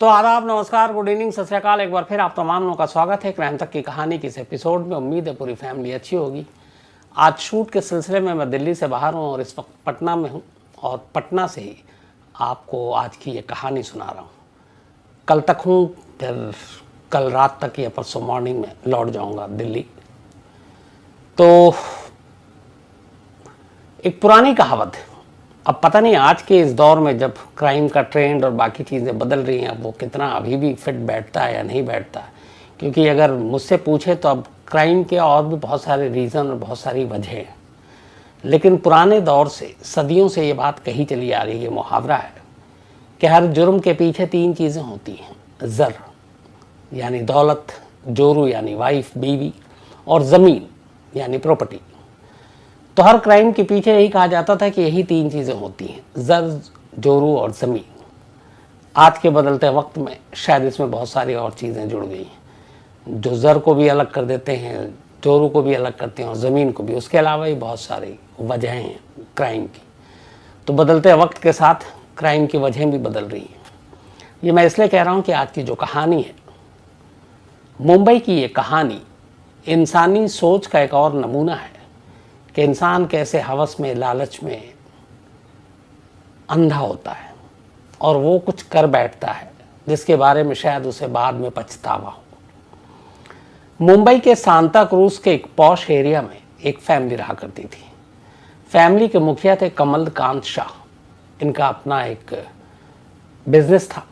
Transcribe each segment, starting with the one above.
तो आदाब, नमस्कार, गुड इवनिंग, सत श्री अकाल। एक बार फिर आप तमाम लोगों का स्वागत है क्राइम तक की कहानी के इस एपिसोड में। उम्मीद है पूरी फैमिली अच्छी होगी। आज शूट के सिलसिले में मैं दिल्ली से बाहर हूँ और इस वक्त पटना में हूँ और पटना से ही आपको आज की ये कहानी सुना रहा हूँ। कल तक हूँ, फिर कल रात तक या परसों मॉर्निंग में लौट जाऊँगा दिल्ली। तो एक पुरानी कहावत है, अब पता नहीं आज के इस दौर में जब क्राइम का ट्रेंड और बाकी चीज़ें बदल रही हैं, अब वो कितना अभी भी फिट बैठता है या नहीं बैठता है। क्योंकि अगर मुझसे पूछे तो अब क्राइम के और भी बहुत सारे रीज़न और बहुत सारी वजह हैं, लेकिन पुराने दौर से सदियों से ये बात कही चली आ रही है, मुहावरा है कि हर जुर्म के पीछे तीन चीज़ें होती हैं। ज़र यानी दौलत, जोरू यानी वाइफ बीवी, और ज़मीन यानी प्रॉपर्टी। तो हर क्राइम के पीछे यही कहा जाता था कि यही तीन चीज़ें होती हैं, ज़र, जोरू और ज़मीन। आज के बदलते वक्त में शायद इसमें बहुत सारी और चीज़ें जुड़ गई हैं जो ज़र को भी अलग कर देते हैं, जोरू को भी अलग करते हैं और ज़मीन को भी। उसके अलावा भी बहुत सारी वजहें हैं क्राइम की। तो बदलते वक्त के साथ क्राइम की वजहें भी बदल रही हैं। ये मैं इसलिए कह रहा हूँ कि आज की जो कहानी है, मुंबई की ये कहानी इंसानी सोच का एक और नमूना है कि इंसान कैसे हवस में, लालच में अंधा होता है और वो कुछ कर बैठता है जिसके बारे में शायद उसे बाद में पछतावा हो। मुंबई के सांता क्रूज के एक पॉश एरिया में एक फैमिली रहा करती थी। फैमिली के मुखिया थे कमल कांत शाह। इनका अपना एक बिजनेस था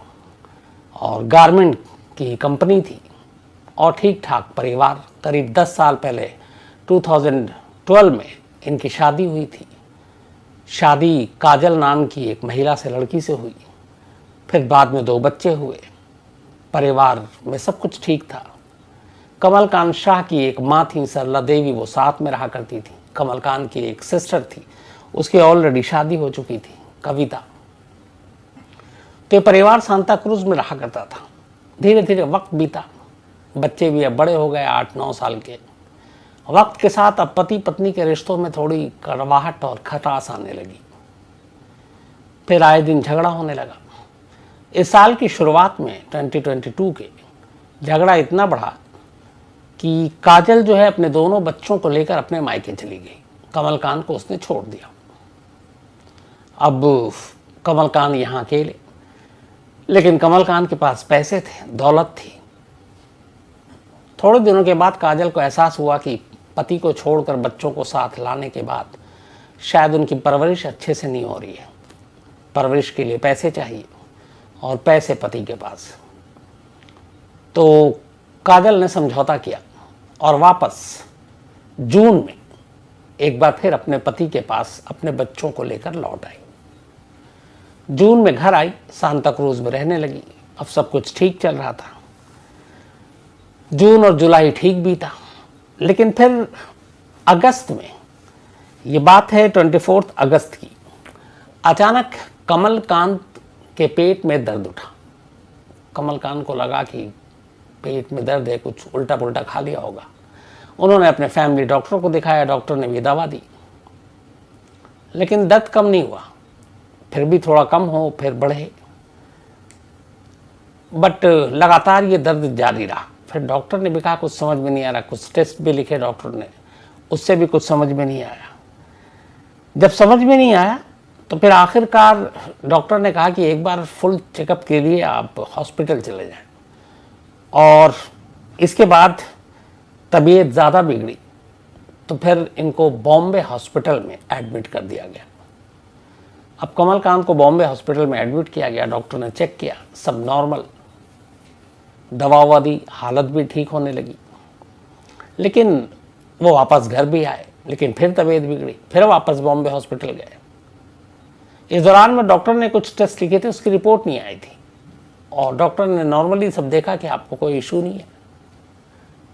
और गारमेंट की कंपनी थी और ठीक ठाक परिवार। करीब 10 साल पहले 2012 में इनकी शादी हुई थी। शादी काजल नाम की एक महिला से, लड़की से हुई। फिर बाद में 2 बच्चे हुए। परिवार में सब कुछ ठीक था। कमल कांत शाह की एक माँ थी सरला देवी, वो साथ में रहा करती थी। कमल कांत की एक सिस्टर थी, उसकी ऑलरेडी शादी हो चुकी थी, कविता। तो ये परिवार सांता क्रूज में रहा करता था। धीरे धीरे वक्त बीता, बच्चे भी अब बड़े हो गए, 8-9 साल के। वक्त के साथ अब पति पत्नी के रिश्तों में थोड़ी कड़वाहट और खटास आने लगी। फिर आए दिन झगड़ा होने लगा। इस साल की शुरुआत में 2022 के झगड़ा इतना बढ़ा कि काजल जो है अपने दोनों बच्चों को लेकर अपने मायके चली गई। कमलकांत को उसने छोड़ दिया। अब कमलकांत यहाँ अकेले, लेकिन कमलकांत के पास पैसे थे, दौलत थी। थोड़े दिनों के बाद काजल को एहसास हुआ कि पति को छोड़कर बच्चों को साथ लाने के बाद शायद उनकी परवरिश अच्छे से नहीं हो रही है। परवरिश के लिए पैसे चाहिए और पैसे पति के पास। तो काजल ने समझौता किया और वापस जून में एक बार फिर अपने पति के पास अपने बच्चों को लेकर लौट आई। जून में घर आई, सांता क्रूज में रहने लगी। अब सब कुछ ठीक चल रहा था। जून और जुलाई ठीक बीता, लेकिन फिर अगस्त में, ये बात है 24 अगस्त की, अचानक कमलकांत के पेट में दर्द उठा। कमलकांत को लगा कि पेट में दर्द है, कुछ उल्टा पुल्टा खा लिया होगा। उन्होंने अपने फैमिली डॉक्टर को दिखाया। डॉक्टर ने भी दवा दी, लेकिन दर्द कम नहीं हुआ। फिर भी थोड़ा कम हो, फिर बढ़े, बट लगातार ये दर्द जारी रहा। फिर डॉक्टर ने भी कहा कुछ समझ में नहीं आ रहा। कुछ टेस्ट भी लिखे डॉक्टर ने, उससे भी कुछ समझ में नहीं आया। जब समझ में नहीं आया तो फिर आखिरकार डॉक्टर ने कहा कि एक बार फुल चेकअप के लिए आप हॉस्पिटल चले जाएं। और इसके बाद तबीयत ज़्यादा बिगड़ी तो फिर इनको बॉम्बे हॉस्पिटल में एडमिट कर दिया गया। अब कमलकांत को बॉम्बे हॉस्पिटल में एडमिट किया गया। डॉक्टर ने चेक किया, सब नॉर्मल, दवा ववा दी, हालत भी ठीक होने लगी। लेकिन वो वापस घर भी आए, लेकिन फिर तबीयत बिगड़ी, फिर वापस बॉम्बे हॉस्पिटल गए। इस दौरान में डॉक्टर ने कुछ टेस्ट लिखे थे, उसकी रिपोर्ट नहीं आई थी और डॉक्टर ने नॉर्मली सब देखा कि आपको कोई इशू नहीं है।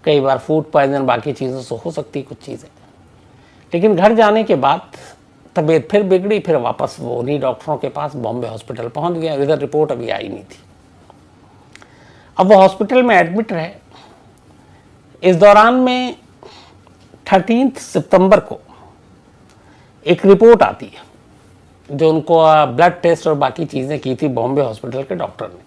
कई बार फूड पॉइजन, बाकी चीज़ों से हो सकती कुछ चीज़ें। लेकिन घर जाने के बाद तबीयत फिर बिगड़ी। फिर वापस वो उन्हीं डॉक्टरों के पास बॉम्बे हॉस्पिटल पहुंच गया। इधर रिपोर्ट अभी आई नहीं थी। अब वो हॉस्पिटल में एडमिट रहे। इस दौरान में 13 सितंबर को एक रिपोर्ट आती है जो उनको ब्लड टेस्ट और बाकी चीज़ें की थी बॉम्बे हॉस्पिटल के डॉक्टर ने।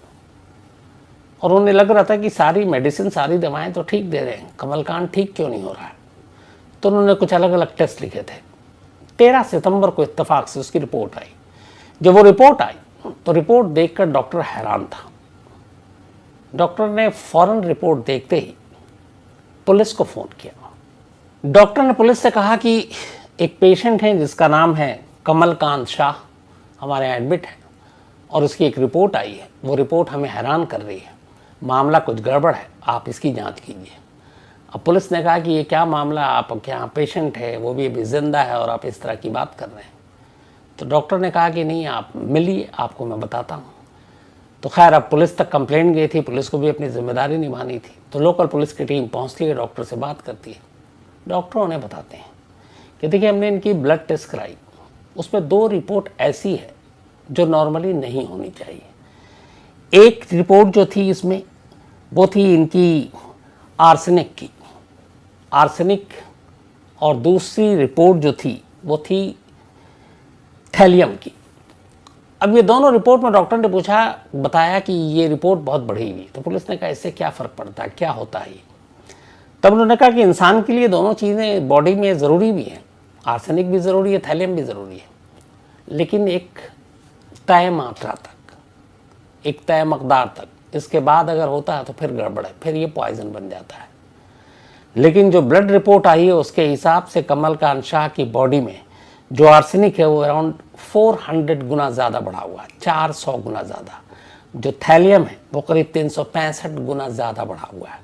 और उन्हें लग रहा था कि सारी मेडिसिन, सारी दवाएं तो ठीक दे रहे हैं, कमलकांत ठीक क्यों नहीं हो रहा है। तो उन्होंने कुछ अलग अलग टेस्ट लिखे थे। 13 सितंबर को इत्तेफाक से उसकी रिपोर्ट आई। जब वो रिपोर्ट आई तो रिपोर्ट देखकर डॉक्टर हैरान था। डॉक्टर ने फौरन रिपोर्ट देखते ही पुलिस को फोन किया। डॉक्टर ने पुलिस से कहा कि एक पेशेंट है जिसका नाम है कमलकांत शाह, हमारे यहाँ एडमिट है और उसकी एक रिपोर्ट आई है। वो रिपोर्ट हमें हैरान कर रही है, मामला कुछ गड़बड़ है, आप इसकी जांच कीजिए। अब पुलिस ने कहा कि ये क्या मामला, आप क्या पेशेंट है, वो भी अभी जिंदा है और आप इस तरह की बात कर रहे हैं। तो डॉक्टर ने कहा कि नहीं, आप मिलिए, आपको मैं बताता हूँ। तो खैर अब पुलिस तक कंप्लेंट गई थी, पुलिस को भी अपनी जिम्मेदारी निभानी थी। तो लोकल पुलिस की टीम पहुँचती है, डॉक्टर से बात करती है। डॉक्टर उन्हें बताते हैं कि देखिए हमने इनकी ब्लड टेस्ट कराई, उसमें 2 रिपोर्ट ऐसी है जो नॉर्मली नहीं होनी चाहिए। एक रिपोर्ट जो थी इसमें वो थी इनकी आर्सेनिक की, आर्सेनिक, और दूसरी रिपोर्ट जो थी वो थी थैलियम की। अब ये दोनों रिपोर्ट में डॉक्टर ने बताया कि ये रिपोर्ट बहुत बढ़ी हुई। तो पुलिस ने कहा इससे क्या फ़र्क पड़ता है, क्या होता है ये। तब उन्होंने कहा कि इंसान के लिए दोनों चीज़ें बॉडी में ज़रूरी भी हैं, आर्सेनिक भी ज़रूरी है, थैलियम भी ज़रूरी है, लेकिन एक तय मात्रा तक, एक तय मकदार तक। इसके बाद अगर होता है तो फिर गड़बड़ है, फिर ये पॉइजन बन जाता है। लेकिन जो ब्लड रिपोर्ट आई है उसके हिसाब से कमलकांत शाह की बॉडी में जो आर्सेनिक है वो अराउंड 400 गुना ज़्यादा बढ़ा हुआ है, 400 गुना ज़्यादा। जो थैलियम है वो करीब 365 गुना ज़्यादा बढ़ा हुआ है।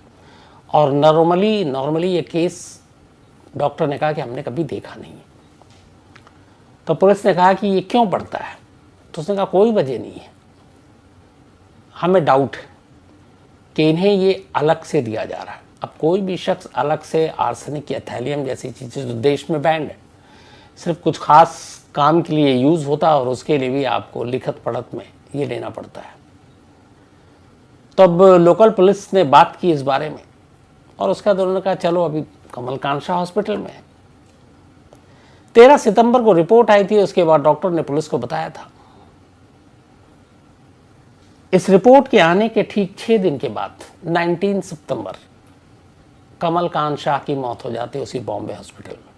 और नॉर्मली ये केस डॉक्टर ने कहा कि हमने कभी देखा नहीं है। तो पुलिस ने कहा कि ये क्यों बढ़ता है। तो उसने कहा कोई वजह नहीं है, हमें डाउट है कि इन्हें ये अलग से दिया जा रहा है। अब कोई भी शख्स अलग से आर्सेनिक या थैलियम जैसी चीज़ें जो देश में बैंड है, सिर्फ कुछ खास काम के लिए यूज़ होता है और उसके लिए भी आपको लिखत पढ़त में ये लेना पड़ता है। तब लोकल पुलिस ने बात की इस बारे में और उसका उन्होंने कहा चलो अभी कमलकांत शाह हॉस्पिटल में है। 13 सितंबर को रिपोर्ट आई थी, उसके बाद डॉक्टर ने पुलिस को बताया था। इस रिपोर्ट के आने के ठीक 6 दिन के बाद 19 सितंबर कमलकांत शाह की मौत हो जाती है उसी बॉम्बे हॉस्पिटल में।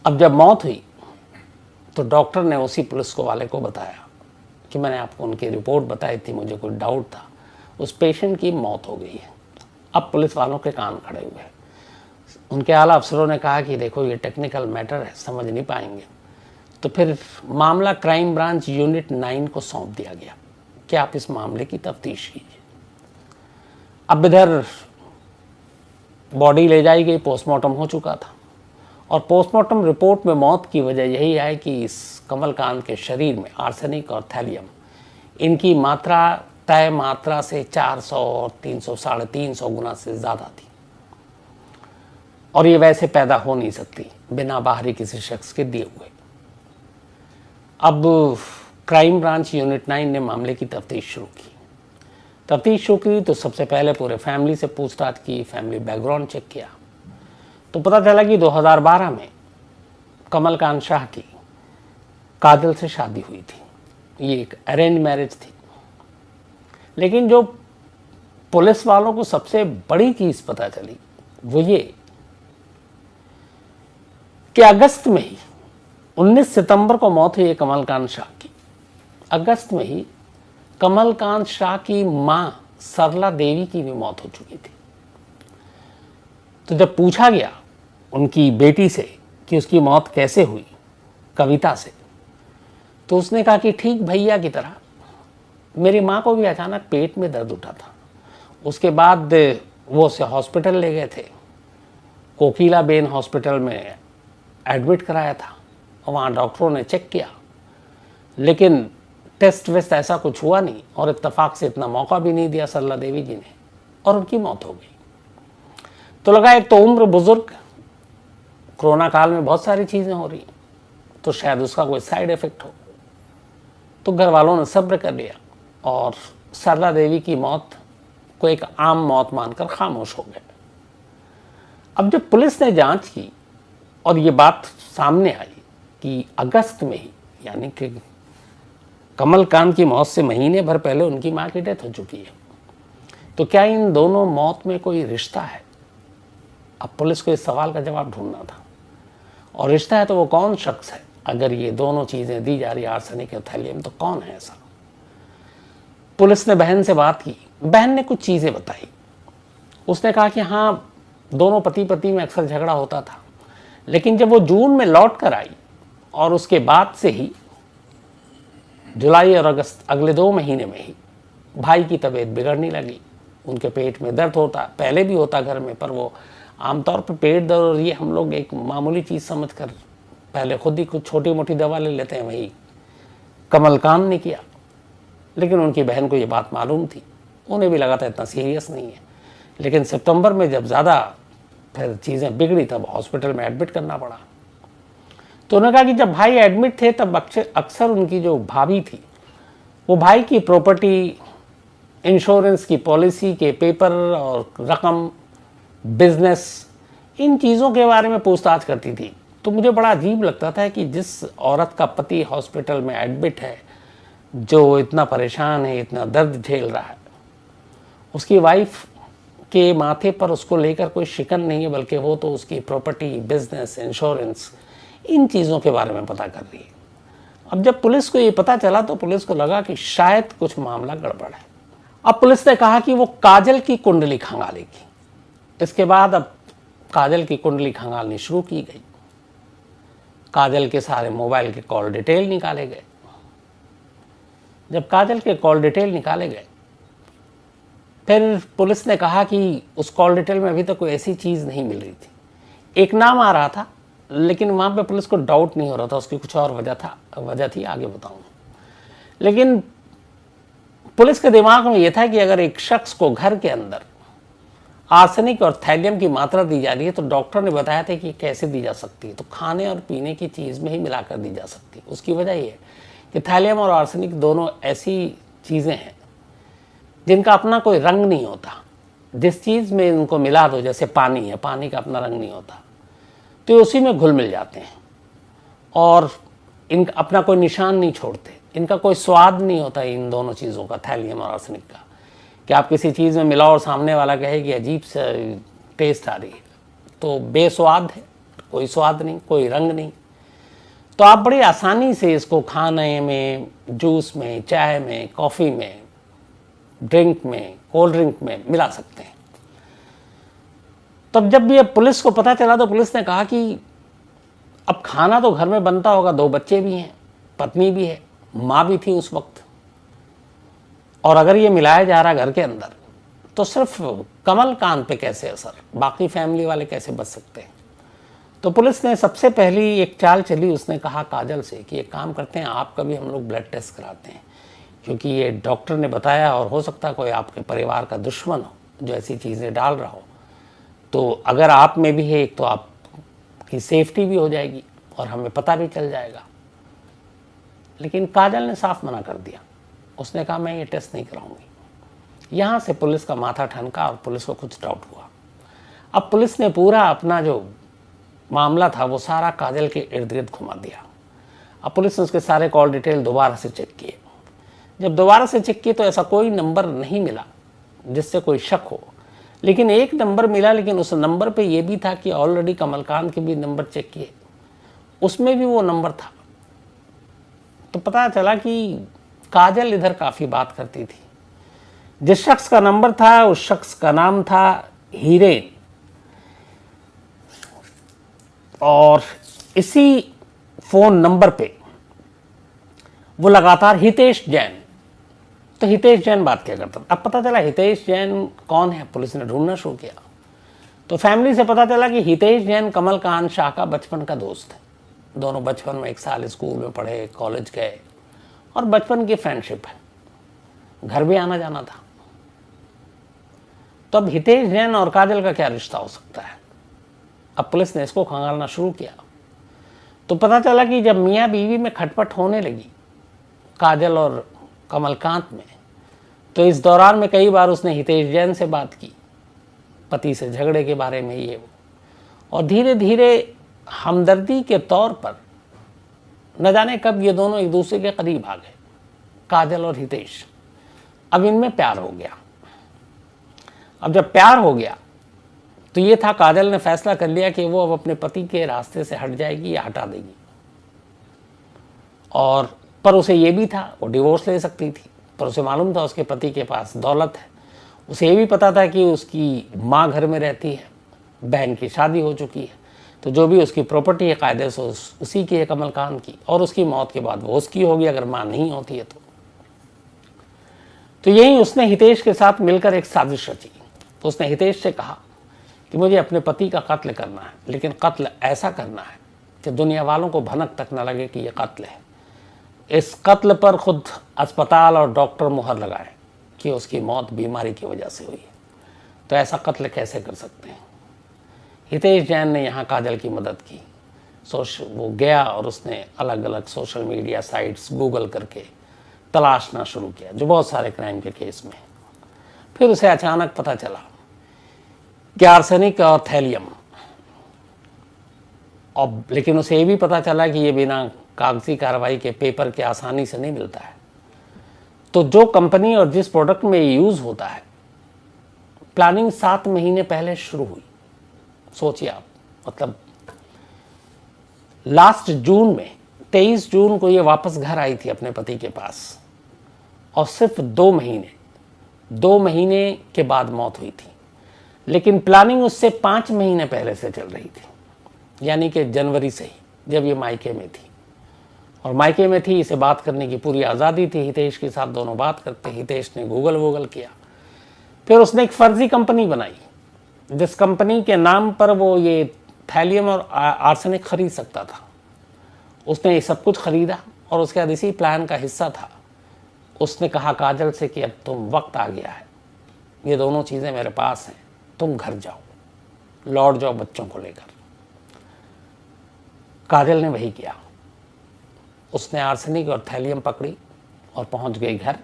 अब जब मौत हुई तो डॉक्टर ने उसी पुलिस को वाले को बताया कि मैंने आपको उनकी रिपोर्ट बताई थी, मुझे कोई डाउट था, उस पेशेंट की मौत हो गई है। अब पुलिस वालों के कान खड़े हुए हैं। उनके आला अफसरों ने कहा कि देखो ये टेक्निकल मैटर है, समझ नहीं पाएंगे। तो फिर मामला क्राइम ब्रांच यूनिट 9 को सौंप दिया गया कि आप इस मामले की तफ्तीश कीजिए। अब इधर बॉडी ले जाई गई, पोस्टमार्टम हो चुका था और पोस्टमार्टम रिपोर्ट में मौत की वजह यही है कि इस कमलकांत के शरीर में आर्सेनिक और थैलियम, इनकी मात्रा तय मात्रा से 400 और 300, 350 गुना से ज़्यादा थी और ये वैसे पैदा हो नहीं सकती बिना बाहरी किसी शख्स के दिए हुए। अब क्राइम ब्रांच यूनिट 9 ने मामले की तफ्तीश शुरू की। तो सबसे पहले पूरे फैमिली से पूछताछ की, फैमिली बैकग्राउंड चेक किया। तो पता चला कि 2012 में कमलकांत शाह की काजल से शादी हुई थी। ये एक अरेंज मैरिज थी। लेकिन जो पुलिस वालों को सबसे बड़ी चीज पता चली वो ये कि अगस्त में ही 19 सितंबर को मौत हुई है कमलकांत शाह की। अगस्त में ही कमलकांत शाह की मां सरला देवी की भी मौत हो चुकी थी। तो जब पूछा गया उनकी बेटी से कि उसकी मौत कैसे हुई, कविता से, तो उसने कहा कि ठीक भैया की तरह मेरी माँ को भी अचानक पेट में दर्द उठा था। उसके बाद वो उसे हॉस्पिटल ले गए थे, कोकिला बेन हॉस्पिटल में एडमिट कराया था और वहाँ डॉक्टरों ने चेक किया, लेकिन टेस्ट वेस्ट ऐसा कुछ हुआ नहीं और इत्तेफाक से इतना मौका भी नहीं दिया सरला देवी जी ने और उनकी मौत हो गई। तो लगा एक तो उम्र बुजुर्ग, कोरोना काल में बहुत सारी चीज़ें हो रही, तो शायद उसका कोई साइड इफेक्ट हो। तो घर वालों ने सब्र कर लिया और सरला देवी की मौत को एक आम मौत मानकर खामोश हो गए। अब जब पुलिस ने जांच की और ये बात सामने आई कि अगस्त में ही, यानी कि कमलकांत की मौत से महीने भर पहले उनकी मां की डेथ हो चुकी है, तो क्या इन दोनों मौत में कोई रिश्ता है? अब पुलिस को इस सवाल का जवाब ढूंढना था, और रिश्ता है तो वो कौन शख्स है? अगर ये दोनों चीजें दी जा रही आर्सेनिक और थैलियम, तो कौन है ऐसा? पुलिस ने बहन से बात की। बहन ने कुछ चीजें बताई। उसने कहा कि हाँ, दोनों पति पत्नी में अक्सर झगड़ा होता था, लेकिन जब वो जून में लौट कर आई और उसके बाद से ही जुलाई और अगस्त, अगले 2 महीने में ही भाई की तबीयत बिगड़ने लगी। उनके पेट में दर्द होता, पहले भी होता घर में, पर वो आमतौर पर पेट दर्द और ये हम लोग एक मामूली चीज़ समझकर पहले खुद ही कुछ छोटी मोटी दवा ले लेते हैं। वही कमलकांत ने किया, लेकिन उनकी बहन को ये बात मालूम थी। उन्हें भी लगा था इतना सीरियस नहीं है, लेकिन सितंबर में जब ज़्यादा फिर चीज़ें बिगड़ी तब हॉस्पिटल में एडमिट करना पड़ा। तो उन्होंने कहा कि जब भाई एडमिट थे तब अक्सर उनकी जो भाभी थी वो भाई की प्रॉपर्टी, इंश्योरेंस की पॉलिसी के पेपर और रकम, बिजनेस, इन चीज़ों के बारे में पूछताछ करती थी। तो मुझे बड़ा अजीब लगता था कि जिस औरत का पति हॉस्पिटल में एडमिट है, जो इतना परेशान है, इतना दर्द झेल रहा है, उसकी वाइफ के माथे पर उसको लेकर कोई शिकन नहीं है, बल्कि वो तो उसकी प्रॉपर्टी, बिजनेस, इंश्योरेंस, इन चीज़ों के बारे में पता कर रही है। अब जब पुलिस को ये पता चला तो पुलिस को लगा कि शायद कुछ मामला गड़बड़ है। अब पुलिस ने कहा कि वो काजल की कुंडली खंगालेगी। इसके बाद अब काजल की कुंडली खंगालनी शुरू की गई। काजल के सारे मोबाइल के कॉल डिटेल निकाले गए। जब काजल के कॉल डिटेल निकाले गए, फिर पुलिस ने कहा कि उस कॉल डिटेल में अभी तक कोई ऐसी चीज़ नहीं मिल रही थी। एक नाम आ रहा था, लेकिन वहाँ पे पुलिस को डाउट नहीं हो रहा था, उसकी कुछ और वजह थी, आगे बताऊंगा। लेकिन पुलिस के दिमाग में यह था कि अगर एक शख्स को घर के अंदर आर्सेनिक और थैलियम की मात्रा दी जा रही है, तो डॉक्टर ने बताया था कि कैसे दी जा सकती है, तो खाने और पीने की चीज़ में ही मिलाकर दी जा सकती है। उसकी वजह यह है कि थैलियम और आर्सेनिक दोनों ऐसी चीज़ें हैं जिनका अपना कोई रंग नहीं होता। जिस चीज़ में इनको मिला दो, जैसे पानी है, पानी का अपना रंग नहीं होता, तो उसी में घुल मिल जाते हैं और इनका अपना कोई निशान नहीं छोड़ते। इनका कोई स्वाद नहीं होता इन दोनों चीज़ों का, थैलियम और आर्सेनिक का, कि आप किसी चीज़ में मिलाओ और सामने वाला कहे कि अजीब सा टेस्ट आ रही है, तो बेस्वाद है, कोई स्वाद नहीं, कोई रंग नहीं। तो आप बड़ी आसानी से इसको खाने में, जूस में, चाय में, कॉफ़ी में, ड्रिंक में, कोल्ड ड्रिंक में मिला सकते हैं। तब जब ये पुलिस को पता चला तो पुलिस ने कहा कि अब खाना तो घर में बनता होगा, 2 बच्चे भी हैं, पत्नी भी है, माँ भी थी उस वक्त, और अगर ये मिलाया जा रहा घर के अंदर, तो सिर्फ कमलकांत पे कैसे असर, बाकी फैमिली वाले कैसे बच सकते हैं? तो पुलिस ने सबसे पहली एक चाल चली। उसने कहा काजल से कि एक काम करते हैं, आपका भी हम लोग ब्लड टेस्ट कराते हैं, क्योंकि ये डॉक्टर ने बताया और हो सकता है कोई आपके परिवार का दुश्मन हो जो ऐसी चीज़ें डाल रहा हो। तो अगर आप में भी है एक, तो आपकी सेफ्टी भी हो जाएगी और हमें पता भी चल जाएगा। लेकिन काजल ने साफ मना कर दिया। उसने कहा मैं ये टेस्ट नहीं कराऊंगी। यहाँ से पुलिस का माथा ठनका और पुलिस को कुछ डाउट हुआ। अब पुलिस ने पूरा अपना जो मामला था वो सारा काजल के इर्द गिर्द घुमा दिया। अब पुलिस ने उसके सारे कॉल डिटेल दोबारा से चेक किए। जब दोबारा से चेक किए तो ऐसा कोई नंबर नहीं मिला जिससे कोई शक हो, लेकिन एक नंबर मिला। लेकिन उस नंबर पे ये भी था कि ऑलरेडी कमलकांत के भी नंबर चेक किए, उसमें भी वो नंबर था। तो पता चला कि काजल इधर काफ़ी बात करती थी। जिस शख्स का नंबर था उस शख्स का नाम था हीरेन, और इसी फ़ोन नंबर पे वो लगातार हितेश जैन, तो हितेश जैन बात क्या करता था। अब पता चला हितेश जैन कौन है, पुलिस ने ढूंढना शुरू किया। तो फैमिली से पता चला कि हितेश जैन कमलकांत शाह का बचपन का दोस्त है। दोनों बचपन में एक साल स्कूल में पढ़े, कॉलेज गए, और बचपन की फ्रेंडशिप है, घर भी आना जाना था। तो अब हितेश जैन और काजल का क्या रिश्ता हो सकता है? अब पुलिस ने इसको खंगालना शुरू किया। तो पता चला कि जब मियाँ बीवी में खटपट होने लगी काजल और कमलकांत में, तो इस दौरान में कई बार उसने हितेश जैन से बात की, पति से झगड़े के बारे में, ये वो, और धीरे धीरे हमदर्दी के तौर पर न जाने कब ये दोनों एक दूसरे के करीब आ गए, काजल और हितेश। अब इनमें प्यार हो गया। अब जब प्यार हो गया तो ये था, काजल ने फैसला कर लिया कि वो अब अपने पति के रास्ते से हट जाएगी या हटा देगी। और पर उसे ये भी था, वो डिवोर्स ले सकती थी, पर उसे मालूम था उसके पति के पास दौलत है। उसे ये भी पता था कि उसकी माँ घर में रहती है, बहन की शादी हो चुकी है, तो जो भी उसकी प्रॉपर्टी है कायदे से उसी की है, कमल कांत की, और उसकी मौत के बाद वो उसकी होगी अगर माँ नहीं होती है तो यही उसने हितेश के साथ मिलकर एक साजिश रची। तो उसने हितेश से कहा कि मुझे अपने पति का कत्ल करना है, लेकिन कत्ल ऐसा करना है कि दुनिया वालों को भनक तक न लगे कि यह कत्ल है। इस कत्ल पर खुद अस्पताल और डॉक्टर मुहर लगाए कि उसकी मौत बीमारी की वजह से हुई है। तो ऐसा कत्ल कैसे कर सकते हैं? हितेश जैन ने यहाँ काजल की मदद की। वो गया और उसने अलग अलग सोशल मीडिया साइट्स गूगल करके तलाशना शुरू किया, जो बहुत सारे क्राइम के केस में। फिर उसे अचानक पता चला कि आर्सेनिक और थैलियम, और लेकिन उसे ये भी पता चला कि ये बिना कागजी कार्रवाई के, पेपर के आसानी से नहीं मिलता है। तो जो कंपनी और जिस प्रोडक्ट में यूज होता है, प्लानिंग 7 महीने पहले शुरू हुई। सोचिए आप, मतलब लास्ट जून में 23 जून को ये वापस घर आई थी अपने पति के पास, और सिर्फ 2 महीने के बाद मौत हुई थी। लेकिन प्लानिंग उससे 5 महीने पहले से चल रही थी, यानी कि जनवरी से ही, जब ये मायके में थी। और मायके में थी, इसे बात करने की पूरी आज़ादी थी, हितेश के साथ दोनों बात करते। हितेश ने गूगल किया, फिर उसने एक फर्जी कंपनी बनाई, जिस कंपनी के नाम पर वो ये थैलियम और आर्सेनिक खरीद सकता था। उसने ये सब कुछ खरीदा, और उसके बाद इसी प्लान का हिस्सा था। उसने कहा काजल से कि अब तुम, वक्त आ गया है, ये दोनों चीज़ें मेरे पास हैं, तुम घर जाओ, लौट जाओ बच्चों को लेकर। काजल ने वही किया। उसने आर्सेनिक और थैलियम पकड़ी और पहुंच गई घर,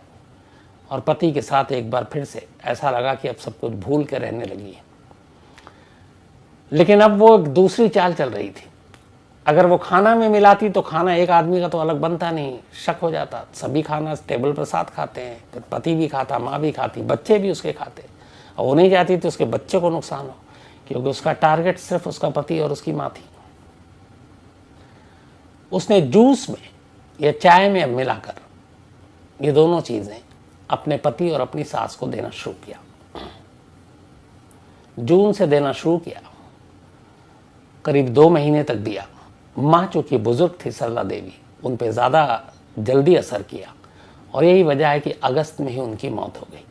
और पति के साथ एक बार फिर से ऐसा लगा कि अब सब कुछ भूल के रहने लगी है। लेकिन अब वो एक दूसरी चाल चल रही थी। अगर वो खाना में मिलाती तो खाना एक आदमी का तो अलग बनता नहीं, शक हो जाता। सभी खाना टेबल पर साथ खाते हैं, फिर पति भी खाता, माँ भी खाती, बच्चे भी उसके खाते, और वो नहीं चाहती तो उसके बच्चे को नुकसान हो, क्योंकि उसका टारगेट सिर्फ उसका पति और उसकी माँ थी। उसने जूस में या चाय में मिलाकर ये दोनों चीज़ें अपने पति और अपनी सास को देना शुरू किया। जून से देना शुरू किया, करीब 2 महीने तक दिया। माँ चूंकि बुजुर्ग थी सरला देवी, उन पे ज़्यादा जल्दी असर किया, और यही वजह है कि अगस्त में ही उनकी मौत हो गई।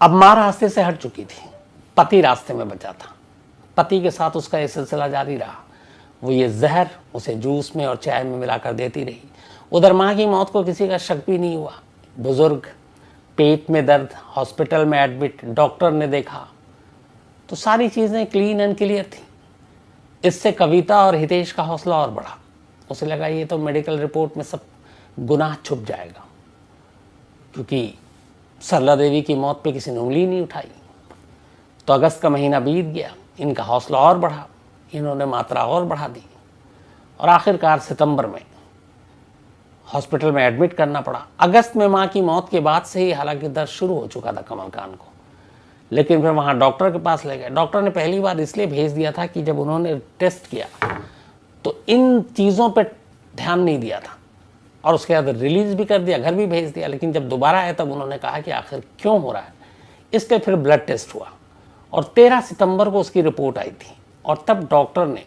अब माँ रास्ते से हट चुकी थी, पति रास्ते में बचा था। पति के साथ उसका ये सिलसिला जारी रहा। वो ये जहर उसे जूस में और चाय में मिलाकर देती रही। उधर माँ की मौत को किसी का शक भी नहीं हुआ। बुजुर्ग, पेट में दर्द, हॉस्पिटल में एडमिट, डॉक्टर ने देखा, तो सारी चीज़ें क्लीन एंड क्लियर थी। इससे कविता और हितेश का हौसला और बढ़ा। उसे लगा ये तो मेडिकल रिपोर्ट में सब गुनाह छुप जाएगा, क्योंकि सरला देवी की मौत पे किसी ने उंगली नहीं उठाई। तो अगस्त का महीना बीत गया, इनका हौसला और बढ़ा, इन्होंने मात्रा और बढ़ा दी, और आखिरकार सितंबर में हॉस्पिटल में एडमिट करना पड़ा। अगस्त में माँ की मौत के बाद से ही हालांकि दर्द शुरू हो चुका था कमल कांत को, लेकिन फिर वहाँ डॉक्टर के पास ले गए। डॉक्टर ने पहली बार इसलिए भेज दिया था कि जब उन्होंने टेस्ट किया तो इन चीज़ों पर ध्यान नहीं दिया था, और उसके बाद रिलीज भी कर दिया, घर भी भेज दिया। लेकिन जब दोबारा आए तब उन्होंने कहा कि आखिर क्यों हो रहा है, इसलिए फिर ब्लड टेस्ट हुआ, और 13 सितंबर को उसकी रिपोर्ट आई थी। और तब डॉक्टर ने,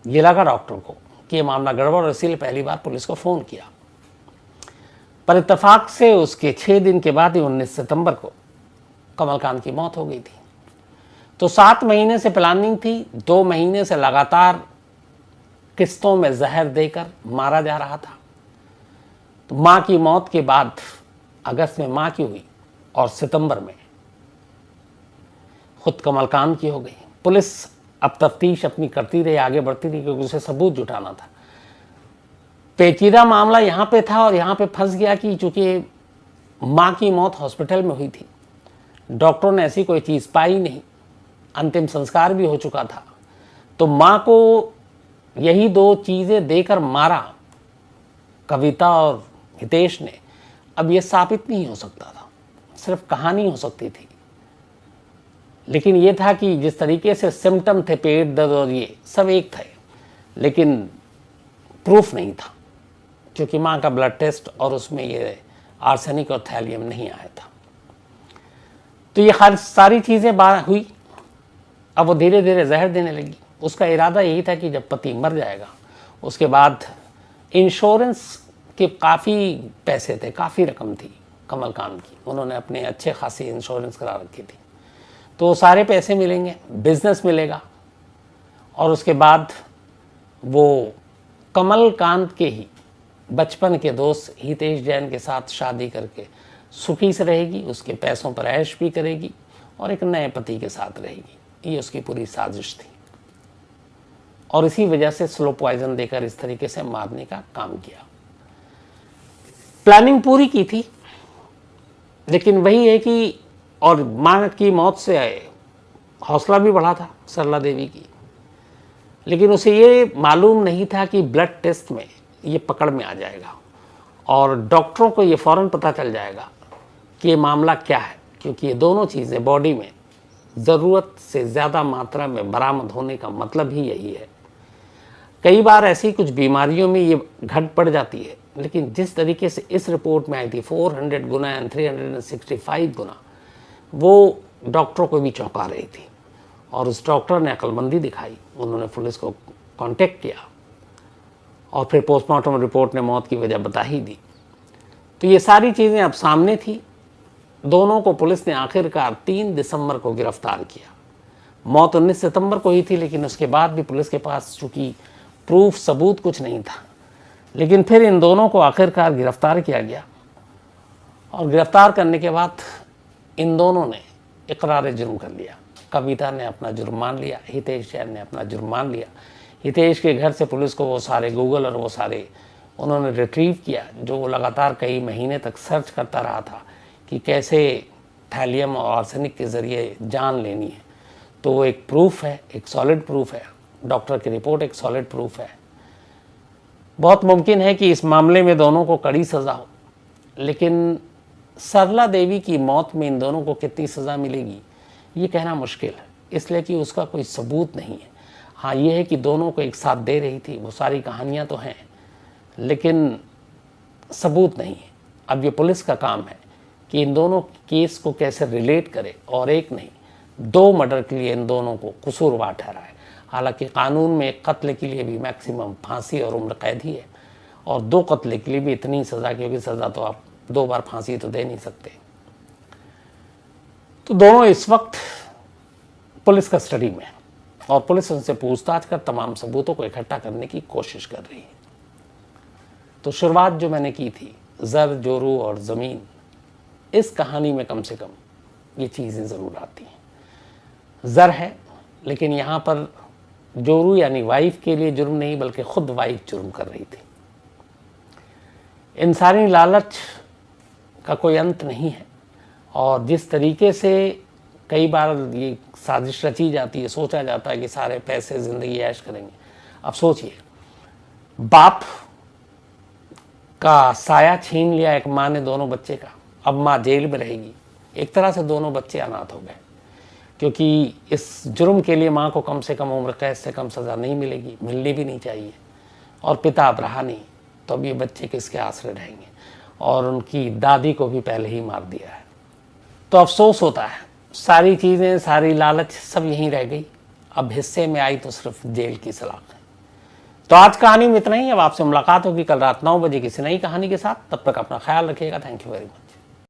ये लगा डॉक्टर को कि ये मामला गड़बड़, और इसीलिए पहली बार पुलिस को फ़ोन किया। पर इत्तेफाक से उसके 6 दिन के बाद ही 19 सितंबर को कमल कांत की मौत हो गई थी। तो 7 महीने से प्लानिंग थी, 2 महीने से लगातार किस्तों में जहर देकर मारा जा रहा था। तो माँ की मौत के बाद अगस्त में माँ की हुई, और सितंबर में खुद कमल कांत की हो गई। पुलिस अब तफ्तीश अपनी करती रही, आगे बढ़ती रही, क्योंकि उसे सबूत जुटाना था। पेचीदा मामला यहाँ पे था, और यहाँ पे फंस गया कि चूंकि माँ की मौत हॉस्पिटल में हुई थी, डॉक्टरों ने ऐसी कोई चीज़ पाई नहीं, अंतिम संस्कार भी हो चुका था, तो माँ को यही 2 चीज़ें देकर मारा कविता और हितेश ने। अब ये साबित नहीं हो सकता था, सिर्फ कहानी हो सकती थी। लेकिन ये था कि जिस तरीके से सिम्टम थे, पेट दर्द और ये सब एक थे, लेकिन प्रूफ नहीं था, क्योंकि माँ का ब्लड टेस्ट और उसमें ये आर्सेनिक और थैलियम नहीं आया था। तो ये हर सारी चीज़ें हुई। अब वो धीरे धीरे जहर देने लगी। उसका इरादा यही था कि जब पति मर जाएगा उसके बाद इंश्योरेंस के काफ़ी पैसे थे, काफ़ी रकम थी कमलकांत की, उन्होंने अपने अच्छे खासी इंश्योरेंस करा रखी थी, तो सारे पैसे मिलेंगे, बिजनेस मिलेगा, और उसके बाद वो कमलकांत के ही बचपन के दोस्त हितेश जैन के साथ शादी करके सुखी से रहेगी, उसके पैसों पर ऐश भी करेगी और एक नए पति के साथ रहेगी। ये उसकी पूरी साजिश थी, और इसी वजह से स्लो पॉइजन देकर इस तरीके से मारने का काम किया। प्लानिंग पूरी की थी, लेकिन वही है कि और मां की मौत से हौसला भी बढ़ा था सरला देवी की, लेकिन उसे ये मालूम नहीं था कि ब्लड टेस्ट में ये पकड़ में आ जाएगा और डॉक्टरों को ये फौरन पता चल जाएगा कि ये मामला क्या है, क्योंकि ये दोनों चीज़ें बॉडी में ज़रूरत से ज़्यादा मात्रा में बरामद होने का मतलब ही यही है। कई बार ऐसी कुछ बीमारियों में ये घट पड़ जाती है, लेकिन जिस तरीके से इस रिपोर्ट में आई थी 400 गुना एंड 365 गुना, वो डॉक्टरों को भी चौंका रही थी। और उस डॉक्टर ने अक्लमंदी दिखाई, उन्होंने पुलिस को कांटेक्ट किया और फिर पोस्टमार्टम रिपोर्ट ने मौत की वजह बता ही दी। तो ये सारी चीज़ें अब सामने थी। दोनों को पुलिस ने आखिरकार 3 दिसंबर को गिरफ्तार किया। मौत 19 सितंबर को ही थी, लेकिन उसके बाद भी पुलिस के पास चूंकि प्रूफ सबूत कुछ नहीं था, लेकिन फिर इन दोनों को आखिरकार गिरफ्तार किया गया। और गिरफ्तार करने के बाद इन दोनों ने इकरार जुर्म कर लिया। कविता ने अपना जुर्म मान लिया, हितेश जैन ने अपना जुर्म मान लिया। हितेश के घर से पुलिस को वो सारे गूगल और वो सारे उन्होंने रिट्रीव किया, जो वो लगातार कई महीने तक सर्च करता रहा था कि कैसे थैलियम और आर्सेनिक के ज़रिए जान लेनी है। तो वो एक प्रूफ है, एक सॉलिड प्रूफ है, डॉक्टर की रिपोर्ट एक सॉलिड प्रूफ है। बहुत मुमकिन है कि इस मामले में दोनों को कड़ी सज़ा हो, लेकिन सरला देवी की मौत में इन दोनों को कितनी सज़ा मिलेगी ये कहना मुश्किल है, इसलिए कि उसका कोई सबूत नहीं है। हाँ, ये है कि दोनों को एक साथ दे रही थी, वो सारी कहानियाँ तो हैं, लेकिन सबूत नहीं है। अब ये पुलिस का काम है कि इन दोनों केस को कैसे रिलेट करे, और एक नहीं 2 मर्डर के लिए इन दोनों को कसूरवार ठहराए। हालांकि कानून में एक कत्ल के लिए भी मैक्सिमम फांसी और उम्र कैद ही है, और 2 कत्ल के लिए भी इतनी सज़ा, क्योंकि सज़ा तो आप 2 बार फांसी तो दे नहीं सकते। तो दोनों इस वक्त पुलिस कस्टडी में है और पुलिस उनसे पूछताछ कर तमाम सबूतों को इकट्ठा करने की कोशिश कर रही है। तो शुरुआत जो मैंने की थी ज़र, जोरू और ज़मीन, इस कहानी में कम से कम ये चीज़ें ज़रूर आती हैं। ज़र है, लेकिन यहाँ पर जोरू यानी वाइफ के लिए जुर्म नहीं, बल्कि खुद वाइफ जुर्म कर रही थी। इंसानी लालच का कोई अंत नहीं है, और जिस तरीके से कई बार ये साजिश रची जाती है, सोचा जाता है कि सारे पैसे ज़िंदगी ऐश करेंगे। अब सोचिए, बाप का साया छीन लिया एक माँ ने दोनों बच्चे का, अब माँ जेल में रहेगी। एक तरह से दोनों बच्चे अनाथ हो गए, क्योंकि इस जुर्म के लिए माँ को कम से कम उम्र कैद से कम सज़ा नहीं मिलेगी, मिलनी भी नहीं चाहिए। और पिता अब रहा नहीं, तो अब ये बच्चे किसके आश्रय रहेंगे, और उनकी दादी को भी पहले ही मार दिया है। तो अफसोस होता है, सारी चीज़ें, सारी लालच सब यहीं रह गई। अब हिस्से में आई तो सिर्फ जेल की सलाख है। तो आज कहानी में इतना ही। अब आपसे मुलाकात होगी कल रात 9 बजे किसी नई कहानी के साथ। तब तक अपना ख्याल रखिएगा। Thank you very much.